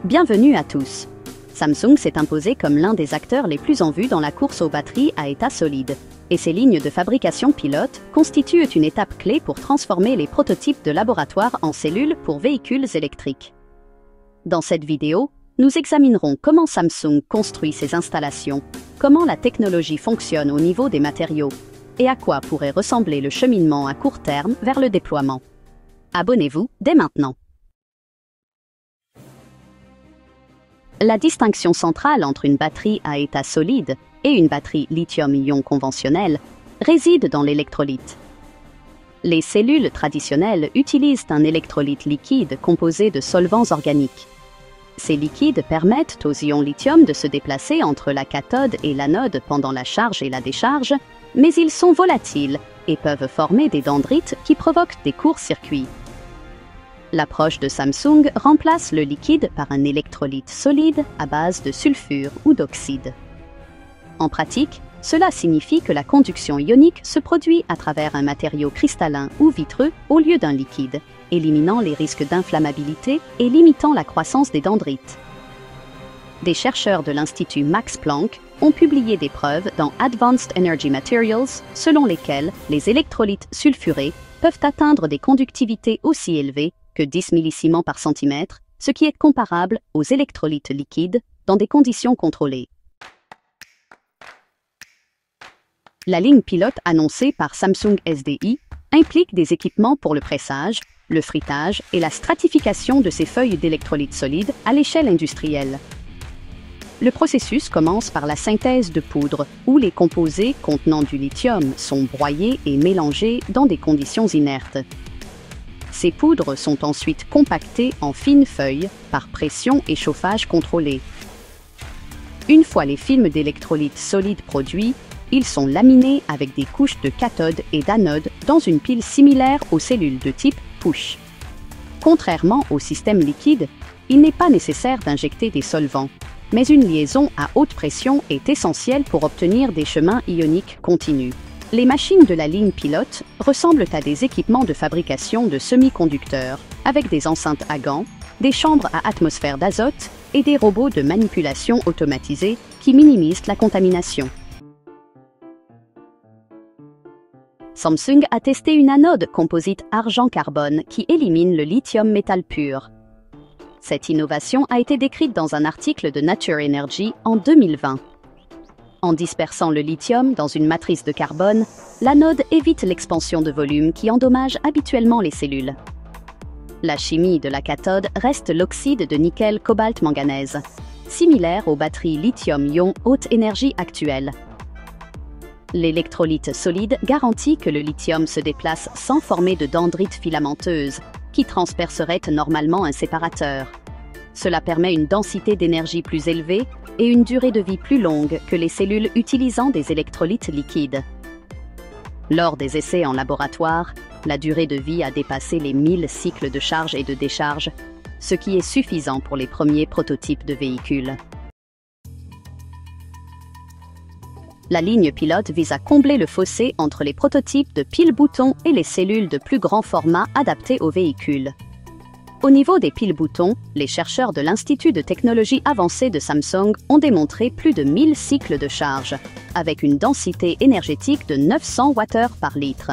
Bienvenue à tous. Samsung s'est imposé comme l'un des acteurs les plus en vue dans la course aux batteries à état solide. Et ses lignes de fabrication pilote constituent une étape clé pour transformer les prototypes de laboratoire en cellules pour véhicules électriques. Dans cette vidéo, nous examinerons comment Samsung construit ses installations, comment la technologie fonctionne au niveau des matériaux, et à quoi pourrait ressembler le cheminement à court terme vers le déploiement. Abonnez-vous dès maintenant. La distinction centrale entre une batterie à état solide et une batterie lithium-ion conventionnelle réside dans l'électrolyte. Les cellules traditionnelles utilisent un électrolyte liquide composé de solvants organiques. Ces liquides permettent aux ions lithium de se déplacer entre la cathode et l'anode pendant la charge et la décharge, mais ils sont volatiles et peuvent former des dendrites qui provoquent des courts-circuits. L'approche de Samsung remplace le liquide par un électrolyte solide à base de sulfure ou d'oxyde. En pratique, cela signifie que la conduction ionique se produit à travers un matériau cristallin ou vitreux au lieu d'un liquide, éliminant les risques d'inflammabilité et limitant la croissance des dendrites. Des chercheurs de l'Institut Max Planck ont publié des preuves dans Advanced Energy Materials selon lesquelles les électrolytes sulfurés peuvent atteindre des conductivités aussi élevées que 10 millisiemens par centimètre, ce qui est comparable aux électrolytes liquides dans des conditions contrôlées. La ligne pilote annoncée par Samsung SDI implique des équipements pour le pressage, le frittage et la stratification de ces feuilles d'électrolytes solides à l'échelle industrielle. Le processus commence par la synthèse de poudre, où les composés contenant du lithium sont broyés et mélangés dans des conditions inertes. Ces poudres sont ensuite compactées en fines feuilles par pression et chauffage contrôlé. Une fois les films d'électrolytes solides produits, ils sont laminés avec des couches de cathode et d'anode dans une pile similaire aux cellules de type push. Contrairement au système liquide, il n'est pas nécessaire d'injecter des solvants, mais une liaison à haute pression est essentielle pour obtenir des chemins ioniques continus. Les machines de la ligne pilote ressemblent à des équipements de fabrication de semi-conducteurs, avec des enceintes à gants, des chambres à atmosphère d'azote et des robots de manipulation automatisés qui minimisent la contamination. Samsung a testé une anode composite argent-carbone qui élimine le lithium métal pur. Cette innovation a été décrite dans un article de Nature Energy en 2020. En dispersant le lithium dans une matrice de carbone, l'anode évite l'expansion de volume qui endommage habituellement les cellules. La chimie de la cathode reste l'oxyde de nickel-cobalt-manganèse, similaire aux batteries lithium-ion haute énergie actuelles. L'électrolyte solide garantit que le lithium se déplace sans former de dendrites filamenteuses, qui transperceraient normalement un séparateur. Cela permet une densité d'énergie plus élevée et une durée de vie plus longue que les cellules utilisant des électrolytes liquides. Lors des essais en laboratoire, la durée de vie a dépassé les 1000 cycles de charge et de décharge, ce qui est suffisant pour les premiers prototypes de véhicules. La ligne pilote vise à combler le fossé entre les prototypes de pile-boutons et les cellules de plus grand format adaptées aux véhicules. Au niveau des piles-boutons, les chercheurs de l'Institut de technologie avancée de Samsung ont démontré plus de 1000 cycles de charge, avec une densité énergétique de 900 Wh par litre.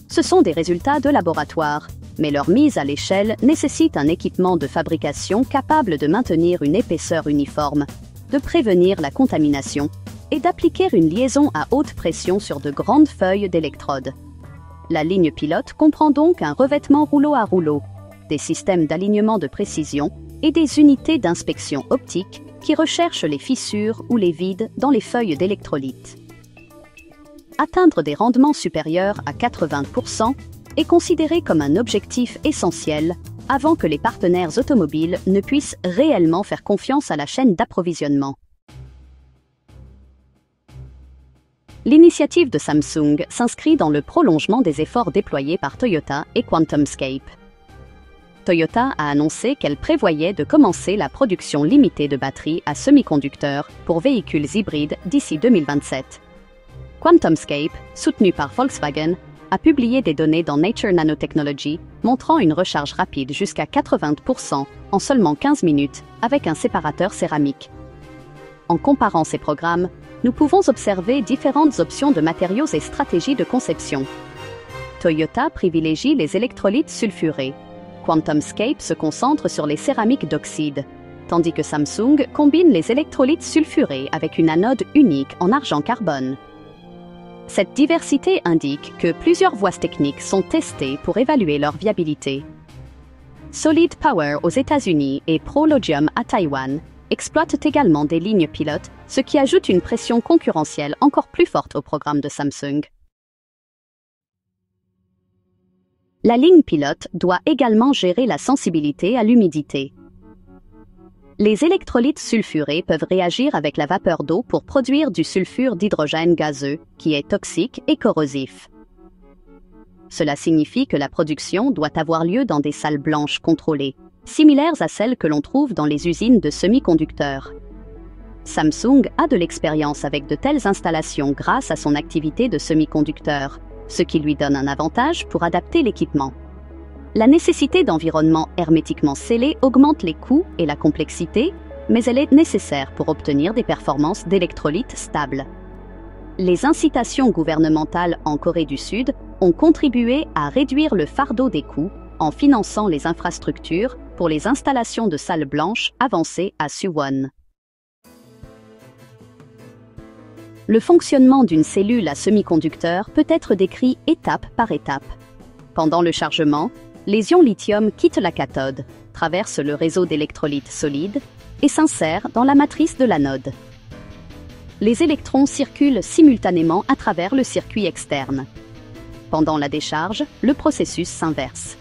Ce sont des résultats de laboratoire, mais leur mise à l'échelle nécessite un équipement de fabrication capable de maintenir une épaisseur uniforme, de prévenir la contamination et d'appliquer une liaison à haute pression sur de grandes feuilles d'électrodes. La ligne pilote comprend donc un revêtement rouleau à rouleau, des systèmes d'alignement de précision et des unités d'inspection optique qui recherchent les fissures ou les vides dans les feuilles d'électrolyte. Atteindre des rendements supérieurs à 80% est considéré comme un objectif essentiel avant que les partenaires automobiles ne puissent réellement faire confiance à la chaîne d'approvisionnement. L'initiative de Samsung s'inscrit dans le prolongement des efforts déployés par Toyota et QuantumScape. Toyota a annoncé qu'elle prévoyait de commencer la production limitée de batteries à semi-conducteurs pour véhicules hybrides d'ici 2027. QuantumScape, soutenu par Volkswagen, a publié des données dans Nature Nanotechnology montrant une recharge rapide jusqu'à 80% en seulement 15 minutes avec un séparateur céramique. En comparant ces programmes, nous pouvons observer différentes options de matériaux et stratégies de conception. Toyota privilégie les électrolytes sulfurés. QuantumScape se concentre sur les céramiques d'oxyde, tandis que Samsung combine les électrolytes sulfurés avec une anode unique en argent-carbone. Cette diversité indique que plusieurs voies techniques sont testées pour évaluer leur viabilité. Solid Power aux États-Unis et Prologium à Taïwan exploitent également des lignes pilotes, ce qui ajoute une pression concurrentielle encore plus forte au programme de Samsung. La ligne pilote doit également gérer la sensibilité à l'humidité. Les électrolytes sulfurés peuvent réagir avec la vapeur d'eau pour produire du sulfure d'hydrogène gazeux, qui est toxique et corrosif. Cela signifie que la production doit avoir lieu dans des salles blanches contrôlées, similaires à celles que l'on trouve dans les usines de semi-conducteurs. Samsung a de l'expérience avec de telles installations grâce à son activité de semi-conducteur, ce qui lui donne un avantage pour adapter l'équipement. La nécessité d'environnements hermétiquement scellés augmente les coûts et la complexité, mais elle est nécessaire pour obtenir des performances d'électrolytes stables. Les incitations gouvernementales en Corée du Sud ont contribué à réduire le fardeau des coûts en finançant les infrastructures pour les installations de salles blanches avancées à Suwon. Le fonctionnement d'une cellule à semi-conducteur peut être décrit étape par étape. Pendant le chargement, les ions lithium quittent la cathode, traversent le réseau d'électrolytes solides et s'insèrent dans la matrice de l'anode. Les électrons circulent simultanément à travers le circuit externe. Pendant la décharge, le processus s'inverse.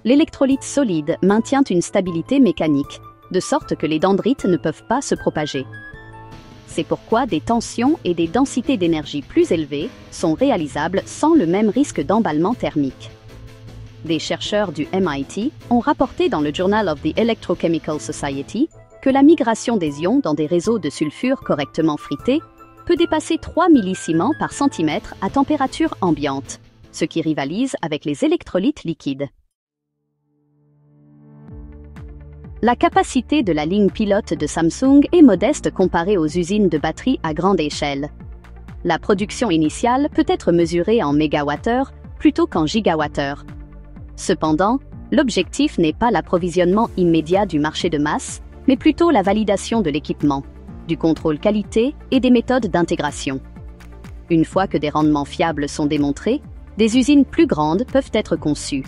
L'électrolyte solide maintient une stabilité mécanique, de sorte que les dendrites ne peuvent pas se propager. C'est pourquoi des tensions et des densités d'énergie plus élevées sont réalisables sans le même risque d'emballement thermique. Des chercheurs du MIT ont rapporté dans le Journal of the Electrochemical Society que la migration des ions dans des réseaux de sulfure correctement frités peut dépasser 3 millisiemens par centimètre à température ambiante, ce qui rivalise avec les électrolytes liquides. La capacité de la ligne pilote de Samsung est modeste comparée aux usines de batteries à grande échelle. La production initiale peut être mesurée en mégawattheures plutôt qu'en gigawattheures. Cependant, l'objectif n'est pas l'approvisionnement immédiat du marché de masse, mais plutôt la validation de l'équipement, du contrôle qualité et des méthodes d'intégration. Une fois que des rendements fiables sont démontrés, des usines plus grandes peuvent être conçues.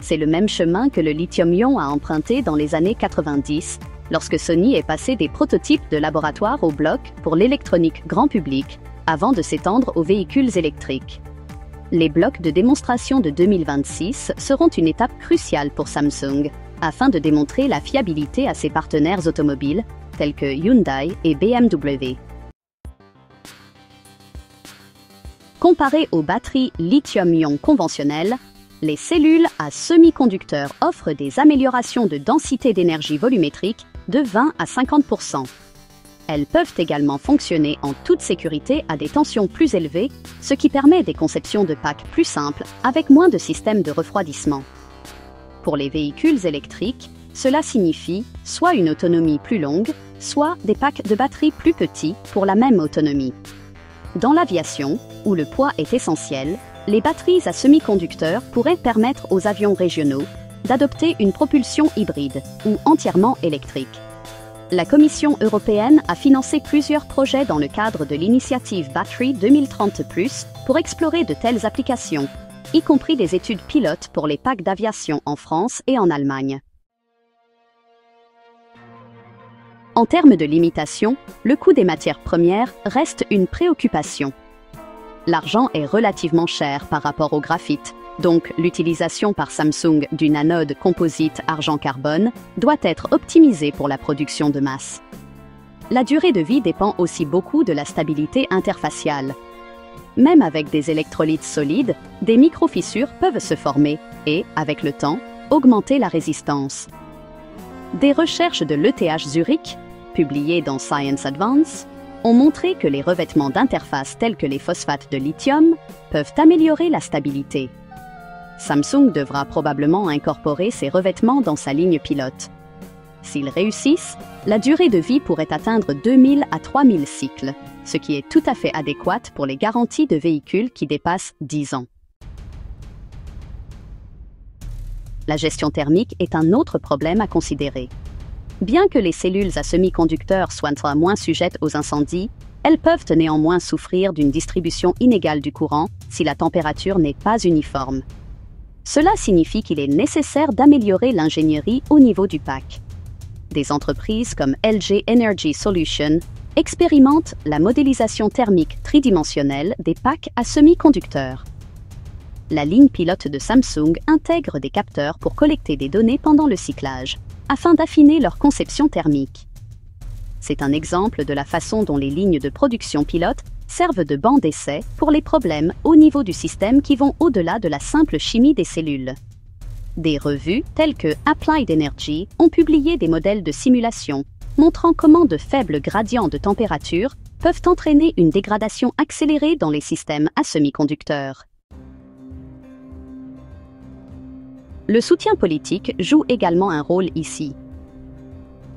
C'est le même chemin que le lithium-ion a emprunté dans les années 90, lorsque Sony est passé des prototypes de laboratoire au bloc pour l'électronique grand public, avant de s'étendre aux véhicules électriques. Les blocs de démonstration de 2026 seront une étape cruciale pour Samsung, afin de démontrer la fiabilité à ses partenaires automobiles, tels que Hyundai et BMW. Comparé aux batteries lithium-ion conventionnelles, les cellules à semi-conducteurs offrent des améliorations de densité d'énergie volumétrique de 20 à 50%. Elles peuvent également fonctionner en toute sécurité à des tensions plus élevées, ce qui permet des conceptions de packs plus simples avec moins de systèmes de refroidissement. Pour les véhicules électriques, cela signifie soit une autonomie plus longue, soit des packs de batterie plus petits pour la même autonomie. Dans l'aviation, où le poids est essentiel, les batteries à semi-conducteurs pourraient permettre aux avions régionaux d'adopter une propulsion hybride ou entièrement électrique. La Commission européenne a financé plusieurs projets dans le cadre de l'initiative Battery 2030+ pour explorer de telles applications, y compris des études pilotes pour les packs d'aviation en France et en Allemagne. En termes de limitation, le coût des matières premières reste une préoccupation. L'argent est relativement cher par rapport au graphite, donc l'utilisation par Samsung d'une anode composite argent-carbone doit être optimisée pour la production de masse. La durée de vie dépend aussi beaucoup de la stabilité interfaciale. Même avec des électrolytes solides, des microfissures peuvent se former et, avec le temps, augmenter la résistance. Des recherches de l'ETH Zurich, publiées dans Science Advance, ont montré que les revêtements d'interface tels que les phosphates de lithium peuvent améliorer la stabilité. Samsung devra probablement incorporer ces revêtements dans sa ligne pilote. S'ils réussissent, la durée de vie pourrait atteindre 2000 à 3000 cycles, ce qui est tout à fait adéquat pour les garanties de véhicules qui dépassent 10 ans. La gestion thermique est un autre problème à considérer. Bien que les cellules à semi-conducteurs soient moins sujettes aux incendies, elles peuvent néanmoins souffrir d'une distribution inégale du courant si la température n'est pas uniforme. Cela signifie qu'il est nécessaire d'améliorer l'ingénierie au niveau du pack. Des entreprises comme LG Energy Solution expérimentent la modélisation thermique tridimensionnelle des packs à semi-conducteurs. La ligne pilote de Samsung intègre des capteurs pour collecter des données pendant le cyclage, afin d'affiner leur conception thermique. C'est un exemple de la façon dont les lignes de production pilote servent de banc d'essai pour les problèmes au niveau du système qui vont au-delà de la simple chimie des cellules. Des revues telles que Applied Energy ont publié des modèles de simulation montrant comment de faibles gradients de température peuvent entraîner une dégradation accélérée dans les systèmes à semi-conducteurs. Le soutien politique joue également un rôle ici.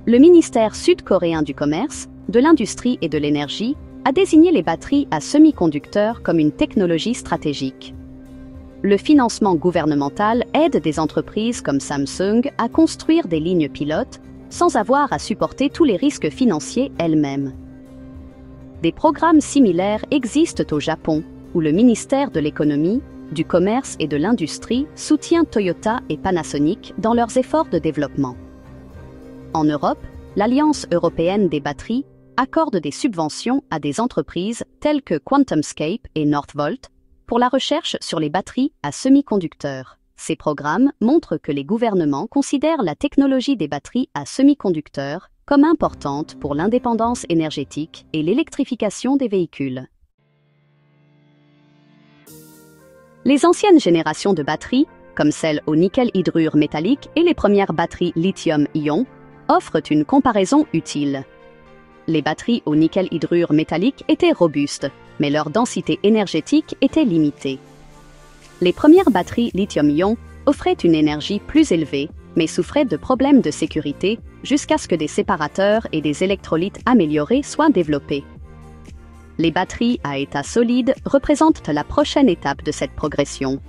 Le ministère sud-coréen du Commerce, de l'Industrie et de l'Énergie a désigné les batteries à semi-conducteurs comme une technologie stratégique. Le financement gouvernemental aide des entreprises comme Samsung à construire des lignes pilotes sans avoir à supporter tous les risques financiers elles-mêmes. Des programmes similaires existent au Japon, où le ministère de l'Économie, du Commerce et de l'Industrie soutient Toyota et Panasonic dans leurs efforts de développement. En Europe, l'Alliance européenne des batteries accorde des subventions à des entreprises telles que QuantumScape et Northvolt pour la recherche sur les batteries à semi-conducteurs. Ces programmes montrent que les gouvernements considèrent la technologie des batteries à semi-conducteurs comme importante pour l'indépendance énergétique et l'électrification des véhicules. Les anciennes générations de batteries, comme celles au nickel-hydrure métallique et les premières batteries lithium-ion, offrent une comparaison utile. Les batteries au nickel-hydrure métallique étaient robustes, mais leur densité énergétique était limitée. Les premières batteries lithium-ion offraient une énergie plus élevée, mais souffraient de problèmes de sécurité jusqu'à ce que des séparateurs et des électrolytes améliorés soient développés. Les batteries à état solide représentent la prochaine étape de cette progression.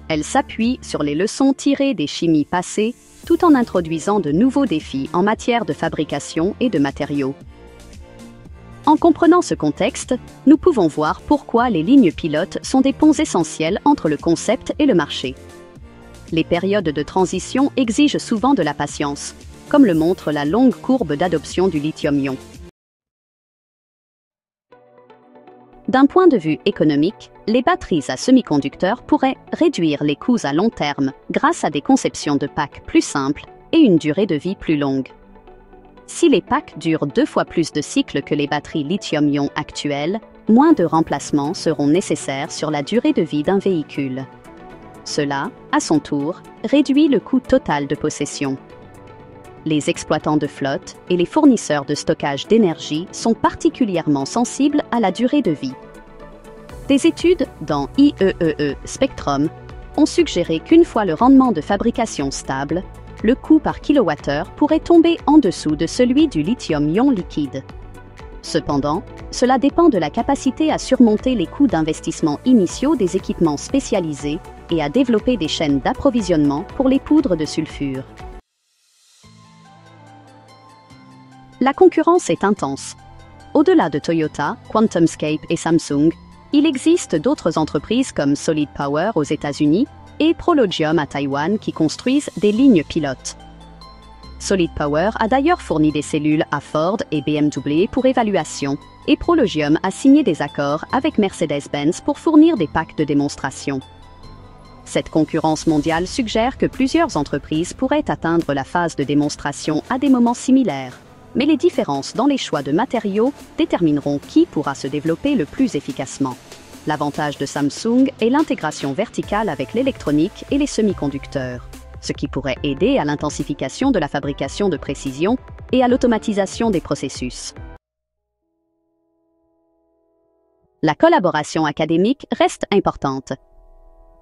Elles s'appuient sur les leçons tirées des chimies passées, tout en introduisant de nouveaux défis en matière de fabrication et de matériaux. En comprenant ce contexte, nous pouvons voir pourquoi les lignes pilotes sont des ponts essentiels entre le concept et le marché. Les périodes de transition exigent souvent de la patience, comme le montre la longue courbe d'adoption du lithium-ion. D'un point de vue économique, les batteries à semi-conducteurs pourraient réduire les coûts à long terme grâce à des conceptions de packs plus simples et une durée de vie plus longue. Si les packs durent 2 fois plus de cycles que les batteries lithium-ion actuelles, moins de remplacements seront nécessaires sur la durée de vie d'un véhicule. Cela, à son tour, réduit le coût total de possession. Les exploitants de flotte et les fournisseurs de stockage d'énergie sont particulièrement sensibles à la durée de vie. Des études dans IEEE Spectrum ont suggéré qu'une fois le rendement de fabrication stable, le coût par kilowattheure pourrait tomber en dessous de celui du lithium-ion liquide. Cependant, cela dépend de la capacité à surmonter les coûts d'investissement initiaux des équipements spécialisés et à développer des chaînes d'approvisionnement pour les poudres de sulfure. La concurrence est intense. Au-delà de Toyota, QuantumScape et Samsung, il existe d'autres entreprises comme Solid Power aux États-Unis et Prologium à Taïwan qui construisent des lignes pilotes. Solid Power a d'ailleurs fourni des cellules à Ford et BMW pour évaluation, et Prologium a signé des accords avec Mercedes-Benz pour fournir des packs de démonstration. Cette concurrence mondiale suggère que plusieurs entreprises pourraient atteindre la phase de démonstration à des moments similaires. Mais les différences dans les choix de matériaux détermineront qui pourra se développer le plus efficacement. L'avantage de Samsung est l'intégration verticale avec l'électronique et les semi-conducteurs, ce qui pourrait aider à l'intensification de la fabrication de précision et à l'automatisation des processus. La collaboration académique reste importante.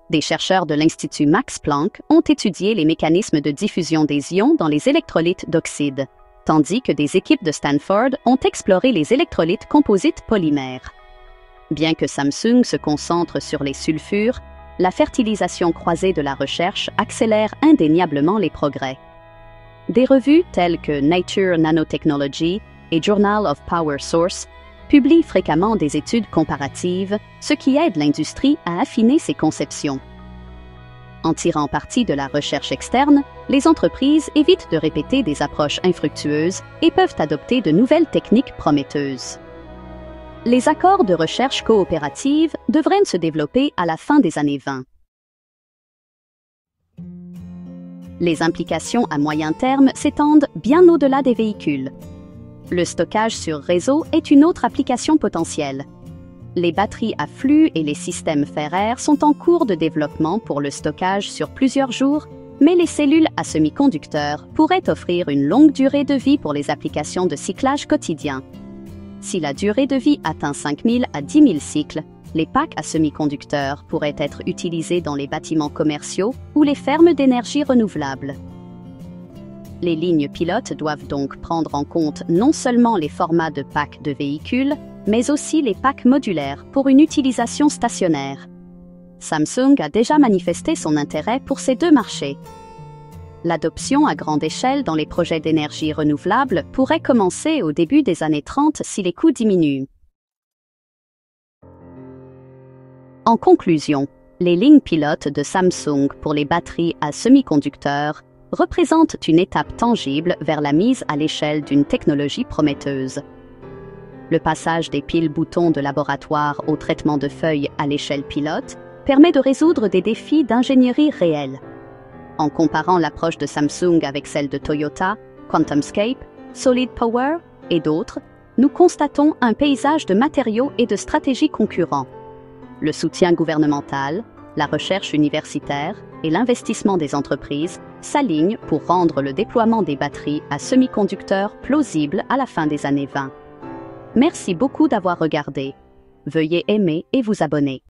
Des chercheurs de l'Institut Max Planck ont étudié les mécanismes de diffusion des ions dans les électrolytes d'oxyde, tandis que des équipes de Stanford ont exploré les électrolytes composites polymères. Bien que Samsung se concentre sur les sulfures, la fertilisation croisée de la recherche accélère indéniablement les progrès. Des revues telles que Nature Nanotechnology et Journal of Power Source publient fréquemment des études comparatives, ce qui aide l'industrie à affiner ses conceptions. En tirant parti de la recherche externe, les entreprises évitent de répéter des approches infructueuses et peuvent adopter de nouvelles techniques prometteuses. Les accords de recherche coopérative devraient se développer à la fin des années 20. Les implications à moyen terme s'étendent bien au-delà des véhicules. Le stockage sur réseau est une autre application potentielle. Les batteries à flux et les systèmes ferraires sont en cours de développement pour le stockage sur plusieurs jours, mais les cellules à semi-conducteurs pourraient offrir une longue durée de vie pour les applications de cyclage quotidien. Si la durée de vie atteint 5000 à 10 000 cycles, les packs à semi-conducteurs pourraient être utilisés dans les bâtiments commerciaux ou les fermes d'énergie renouvelable. Les lignes pilotes doivent donc prendre en compte non seulement les formats de packs de véhicules, mais aussi les packs modulaires pour une utilisation stationnaire. Samsung a déjà manifesté son intérêt pour ces deux marchés. L'adoption à grande échelle dans les projets d'énergie renouvelable pourrait commencer au début des années 30 si les coûts diminuent. En conclusion, les lignes pilotes de Samsung pour les batteries à semi-conducteurs représentent une étape tangible vers la mise à l'échelle d'une technologie prometteuse. Le passage des piles-boutons de laboratoire au traitement de feuilles à l'échelle pilote permet de résoudre des défis d'ingénierie réels. En comparant l'approche de Samsung avec celle de Toyota, QuantumScape, Solid Power et d'autres, nous constatons un paysage de matériaux et de stratégies concurrents. Le soutien gouvernemental, la recherche universitaire et l'investissement des entreprises s'alignent pour rendre le déploiement des batteries à semi-conducteurs plausible à la fin des années 20. Merci beaucoup d'avoir regardé. Veuillez aimer et vous abonner.